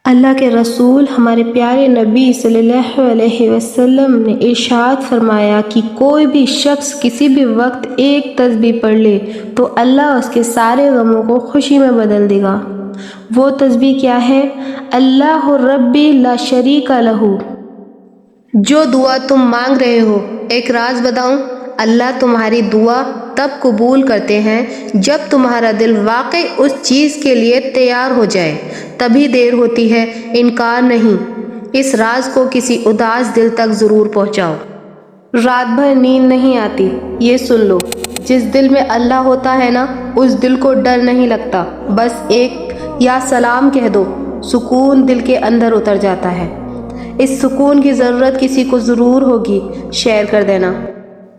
اللہ کے رسول ہمارے پیارے نبی صلی اللہ علیہ وسلم نے ارشاد فرمایا کہ کوئی بھی شخص کسی بھی وقت ایک تسبیح پڑھ لے تو اللہ اس کے سارے غموں کو خوشی میں بدل دے گا۔ وہ تسبیح کیا ہے؟ اللہ ربی لا شریک لہ۔ جو دعا تم مانگ رہے ہو، ایک راز بتاؤں؟ اللہ تمہاری دعا تب قبول کرتے ہیں جب تمہارا دل واقعی اس چیز کے لیے تیار ہو جائے، تبھی دیر ہوتی ہے، انکار نہیں۔ اس راز کو کسی اداس دل تک ضرور پہنچاؤ۔ رات بھر نیند نہیں آتی، یہ سن لو، جس دل میں اللہ ہوتا ہے نا، اس دل کو ڈر نہیں لگتا، بس ایک یا سلام کہہ دو، سکون دل کے اندر اتر جاتا ہے۔ اس سکون کی ضرورت کسی کو ضرور ہوگی، شیئر کر دینا۔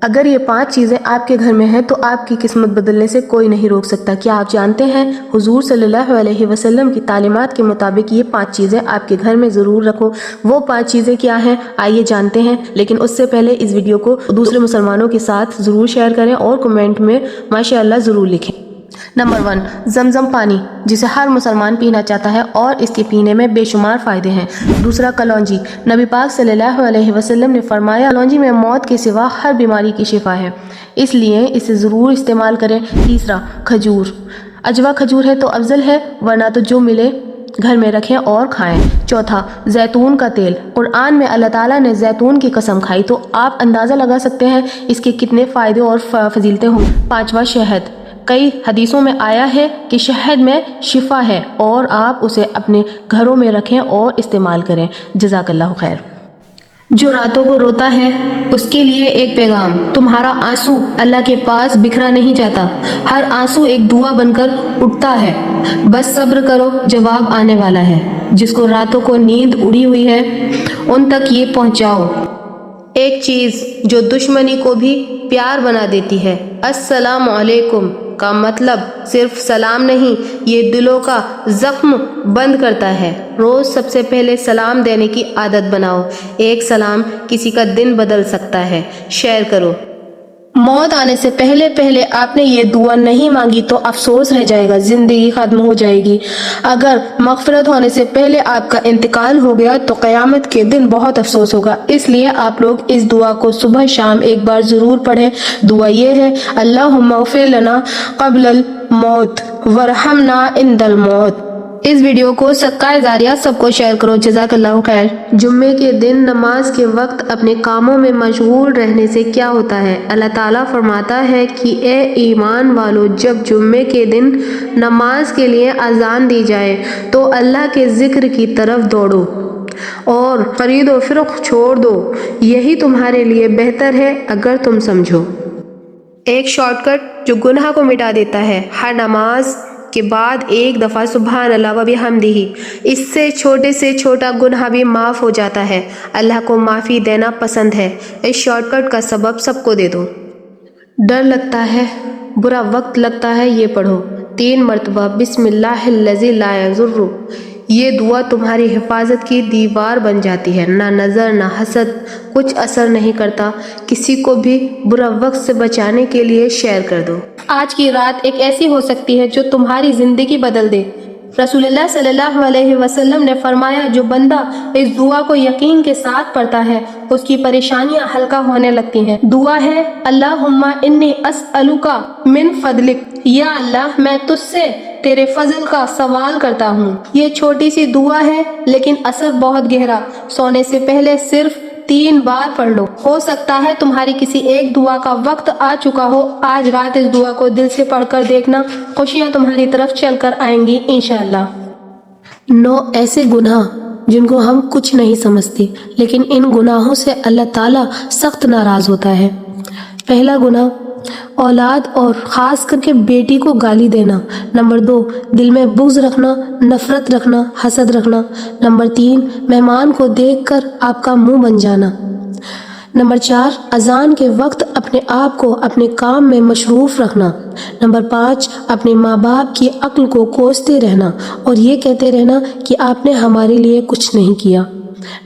اگر یہ 5 چیزیں آپ کے گھر میں ہیں تو آپ کی قسمت بدلنے سے کوئی نہیں روک سکتا۔ کیا آپ جانتے ہیں حضور صلی اللہ علیہ وسلم کی تعلیمات کے مطابق یہ 5 چیزیں آپ کے گھر میں ضرور رکھو۔ وہ 5 چیزیں کیا ہیں آئیے جانتے ہیں، لیکن اس سے پہلے اس ویڈیو کو دوسرے مسلمانوں کے ساتھ ضرور شیئر کریں اور کمنٹ میں ماشاءاللہ ضرور لکھیں۔ نمبر 1، زمزم پانی، جسے ہر مسلمان پینا چاہتا ہے اور اس کے پینے میں بے شمار فائدے ہیں۔ دوسرا، کلونجی، نبی پاک صلی اللہ علیہ وسلم نے فرمایا کلونجی میں موت کے سوا ہر بیماری کی شفا ہے، اس لیے اسے ضرور استعمال کریں۔ تیسرا، کھجور، اجوا کھجور ہے تو افضل ہے، ورنہ تو جو ملے گھر میں رکھیں اور کھائیں۔ چوتھا، زیتون کا تیل، قرآن میں اللہ تعالیٰ نے زیتون کی قسم کھائی تو آپ اندازہ لگا سکتے ہیں اس کے کتنے فائدے اور فضیلتیں ہوں۔ پانچواں، شہد، کئی حدیثوں میں آیا ہے کہ شہد میں شفا ہے اور آپ اسے اپنے گھروں میں رکھیں اور استعمال کریں۔ جزاک اللہ خیر۔ جو راتوں کو روتا ہے اس کے لیے ایک پیغام، تمہارا آنسو اللہ کے پاس بکھرا نہیں جاتا، ہر آنسو ایک دعا بن کر اٹھتا ہے، بس صبر کرو، جواب آنے والا ہے۔ جس کو راتوں کو نیند اڑی ہوئی ہے ان تک یہ پہنچاؤ۔ ایک چیز جو دشمنی کو بھی پیار بنا دیتی ہے، السلام علیکم کا مطلب صرف سلام نہیں، یہ دلوں کا زخم بند کرتا ہے۔ روز سب سے پہلے سلام دینے کی عادت بناؤ، ایک سلام کسی کا دن بدل سکتا ہے، شیئر کرو۔ موت آنے سے پہلے آپ نے یہ دعا نہیں مانگی تو افسوس رہ جائے گا، زندگی ختم ہو جائے گی۔ اگر مغفرت ہونے سے پہلے آپ کا انتقال ہو گیا تو قیامت کے دن بہت افسوس ہوگا، اس لیے آپ لوگ اس دعا کو صبح شام ایک بار ضرور پڑھیں۔ دعا یہ ہے، اللہم اغفر لنا قبل الموت وارحمنا عند الموت۔ اس ویڈیو کو صدقہ جاریہ سب کو شیئر کرو، جزاک اللہ خیر۔ جمعے کے دن نماز کے وقت اپنے کاموں میں مشغول رہنے سے کیا ہوتا ہے؟ اللہ تعالیٰ فرماتا ہے کہ اے ایمان والو، جب جمعے کے دن نماز کے لیے اذان دی جائے تو اللہ کے ذکر کی طرف دوڑو اور خرید و فروخت چھوڑ دو، یہی تمہارے لیے بہتر ہے اگر تم سمجھو۔ ایک شارٹ کٹ جو گناہ کو مٹا دیتا ہے، ہر نماز کے بعد ایک دفعہ سبحان اللہ و بحمدہ، اس سے چھوٹا گناہ بھی معاف ہو جاتا ہے۔ اللہ کو معافی دینا پسند ہے۔ اس شارٹ کٹ کا سبب سب کو دے دو۔ ڈر لگتا ہے، برا وقت لگتا ہے، یہ پڑھو 3 مرتبہ، بسم اللہ الذی لا یضر۔ یہ دعا تمہاری حفاظت کی دیوار بن جاتی ہے، نہ نظر نہ حسد کچھ اثر نہیں کرتا۔ کسی کو بھی برا وقت سے بچانے کے لیے شیئر کر دو۔ آج کی رات ایک ایسی ہو سکتی ہے جو تمہاری زندگی بدل دے۔ رسول اللہ صلی اللہ علیہ وسلم نے فرمایا، جو بندہ اس دعا کو یقین کے ساتھ پڑھتا ہے اس کی پریشانیاں ہلکا ہونے لگتی ہیں۔ دعا ہے، اللہم انی اسألک من فضلک، یا اللہ میں تجھ سے تیرے فضل کا سوال کرتا ہوں۔ یہ چھوٹی سی دعا ہے لیکن اثر بہت گہرا۔ سونے سے پہلے صرف 3 بار پڑھ لو، ہو سکتا ہے تمہاری کسی ایک دعا کا وقت آ چکا ہو۔ آج رات اس دعا کو دل سے پڑھ کر دیکھنا، خوشیاں تمہاری طرف چل کر آئیں گی انشاءاللہ۔ 9 ایسے گناہ جن کو ہم کچھ نہیں سمجھتے لیکن ان گناہوں سے اللہ تعالیٰ سخت ناراض ہوتا ہے۔ پہلا گناہ، اولاد اور خاص کر کے بیٹی کو گالی دینا۔ نمبر 2، دل میں بغض رکھنا، نفرت رکھنا، حسد رکھنا۔ نمبر 3، مہمان کو دیکھ کر آپ کا منہ بن جانا۔ نمبر 4، اذان کے وقت اپنے آپ کو اپنے کام میں مصروف رکھنا۔ نمبر 5، اپنے ماں باپ کی عقل کو کوستے رہنا اور یہ کہتے رہنا کہ آپ نے ہمارے لیے کچھ نہیں کیا۔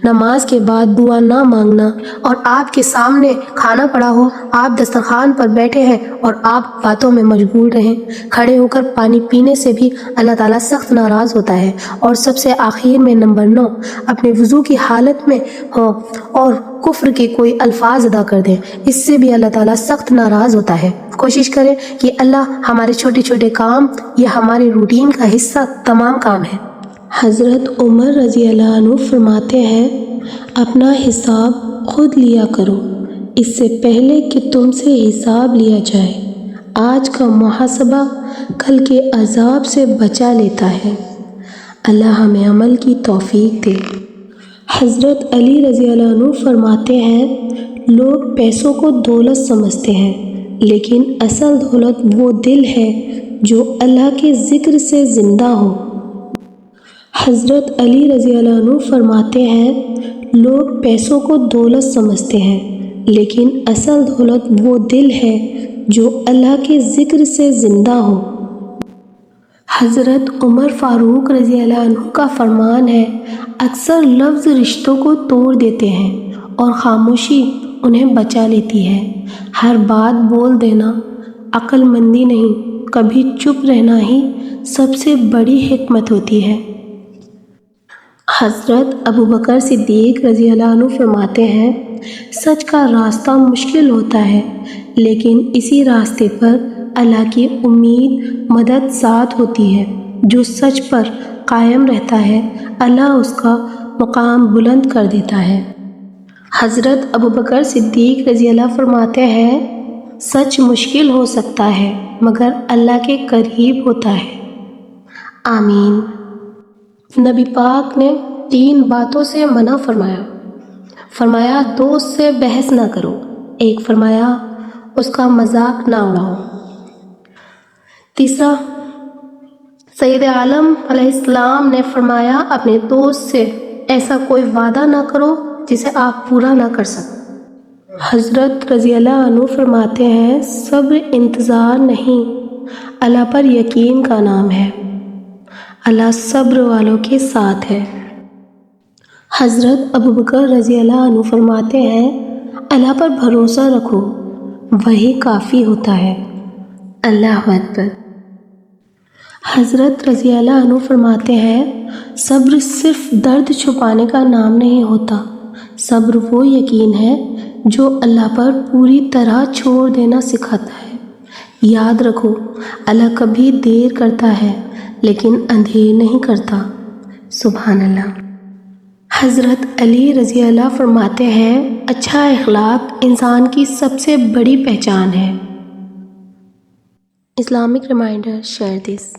نماز کے بعد دعا نہ مانگنا، اور آپ کے سامنے کھانا پڑا ہو، آپ دسترخوان پر بیٹھے ہیں اور آپ باتوں میں مشغول رہیں، کھڑے ہو کر پانی پینے سے بھی اللہ تعالیٰ سخت ناراض ہوتا ہے۔ اور سب سے آخر میں نمبر 9، اپنے وضو کی حالت میں ہو اور کفر کے کوئی الفاظ ادا کر دیں، اس سے بھی اللہ تعالیٰ سخت ناراض ہوتا ہے۔ کوشش کریں کہ اللہ ہمارے چھوٹے چھوٹے کام یا ہمارے روٹین کا حصہ تمام کام ہے۔ حضرت عمر رضی اللہ عنہ فرماتے ہیں، اپنا حساب خود لیا کرو اس سے پہلے کہ تم سے حساب لیا جائے۔ آج کا محاسبہ کل کے عذاب سے بچا لیتا ہے۔ اللہ ہمیں عمل کی توفیق دے۔ حضرت علی رضی اللہ عنہ فرماتے ہیں، لوگ پیسوں کو دولت سمجھتے ہیں، لیکن اصل دولت وہ دل ہے جو اللہ کے ذکر سے زندہ ہو۔ حضرت علی رضی اللہ عنہ فرماتے ہیں، لوگ پیسوں کو دولت سمجھتے ہیں، لیکن اصل دولت وہ دل ہے جو اللہ کے ذکر سے زندہ ہو۔ حضرت عمر فاروق رضی اللہ عنہ کا فرمان ہے، اکثر لفظ رشتوں کو توڑ دیتے ہیں اور خاموشی انہیں بچا لیتی ہے۔ ہر بات بول دینا عقل مندی نہیں، کبھی چپ رہنا ہی سب سے بڑی حکمت ہوتی ہے۔ حضرت ابوبکر صدیق رضی اللہ عنہ فرماتے ہیں، سچ کا راستہ مشکل ہوتا ہے، لیکن اسی راستے پر اللہ کی امید مدد ساتھ ہوتی ہے۔ جو سچ پر قائم رہتا ہے، اللہ اس کا مقام بلند کر دیتا ہے۔ حضرت ابوبکر صدیق رضی اللہ فرماتے ہیں، سچ مشکل ہو سکتا ہے مگر اللہ کے قریب ہوتا ہے۔ آمین۔ نبی پاک نے 3 باتوں سے منع فرمایا دوست سے بحث نہ کرو، ایک فرمایا اس کا مذاق نہ اڑاؤ، تیسرا سید عالم علیہ السلام نے فرمایا اپنے دوست سے ایسا کوئی وعدہ نہ کرو جسے آپ پورا نہ کر سکو۔ حضرت رضی اللہ عنہ فرماتے ہیں، صبر انتظار نہیں، اللہ پر یقین کا نام ہے، اللہ صبر والوں کے ساتھ ہے۔ حضرت ابوبکر رضی اللہ عنہ فرماتے ہیں، اللہ پر بھروسہ رکھو، وہی کافی ہوتا ہے۔ اللہ اکبر۔ حضرت رضی اللہ عنہ فرماتے ہیں، صبر صرف درد چھپانے کا نام نہیں ہوتا، صبر وہ یقین ہے جو اللہ پر پوری طرح چھوڑ دینا سکھاتا ہے۔ یاد رکھو، اللہ کبھی دیر کرتا ہے لیکن اندھیر نہیں کرتا۔ سبحان اللہ۔ حضرت علی رضی اللہ فرماتے ہیں، اچھا اخلاق انسان کی سب سے بڑی پہچان ہے۔ Islamic reminder, share this.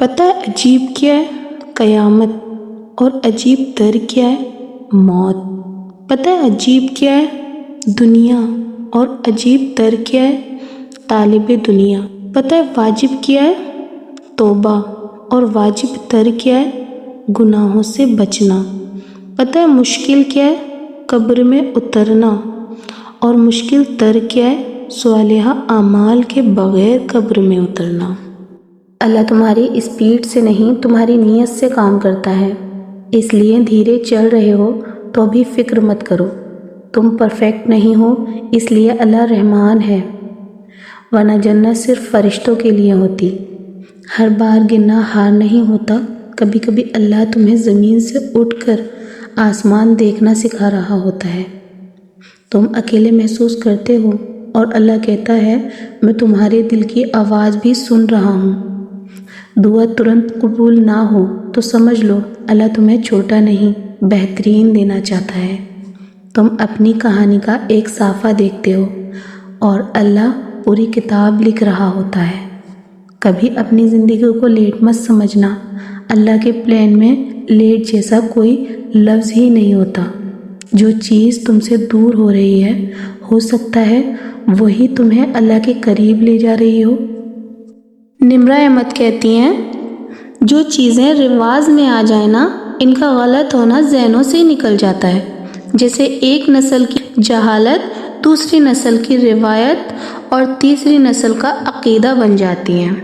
پتہ عجیب کیا ہے؟ قیامت۔ اور عجیب در کیا ہے؟ موت۔ پتہ عجیب کیا ہے؟ دنیا۔ اور عجیب در کیا ہے؟ طالب دنیا۔ پتہ واجب کیا ہے؟ توبہ۔ اور واجب در کیا ہے؟ گناہوں سے بچنا۔ پتہ مشکل کیا ہے؟ قبر میں اترنا۔ اور مشکل تر کیا ہے؟ صالحہ اعمال کے بغیر قبر میں اترنا۔ اللہ تمہاری اسپیڈ سے نہیں، تمہاری نیت سے کام کرتا ہے، اس لیے دھیرے چل رہے ہو تو بھی فکر مت کرو۔ تم پرفیکٹ نہیں ہو، اس لیے اللہ رحمان ہے، ورنہ جنت صرف فرشتوں کے لیے ہوتی۔ ہر بار گرنا ہار نہیں ہوتا، کبھی کبھی اللہ تمہیں زمین سے اٹھ کر آسمان دیکھنا سکھا رہا ہوتا ہے۔ تم اکیلے محسوس کرتے ہو اور اللہ کہتا ہے، میں تمہارے دل کی آواز بھی سن رہا ہوں۔ دعا ترنت قبول نہ ہو تو سمجھ لو اللہ تمہیں چھوٹا نہیں، بہترین دینا چاہتا ہے۔ تم اپنی کہانی کا ایک صفحہ دیکھتے ہو اور اللہ پوری کتاب لکھ رہا ہوتا ہے۔ کبھی اپنی زندگی کو لیٹ مت سمجھنا، اللہ کے پلان میں لیٹ جیسا کوئی لفظ ہی نہیں ہوتا۔ جو چیز تم سے دور ہو رہی ہے، ہو سکتا ہے وہی تمہیں اللہ کے قریب لے جا رہی ہو۔ نمرہ احمد کہتی ہیں، جو چیزیں رواج میں آ جائیں نا، ان کا غلط ہونا ذہنوں سے ہی نکل جاتا ہے، جیسے ایک نسل کی جہالت دوسری نسل کی روایت اور تیسری نسل کا عقیدہ بن جاتی ہیں۔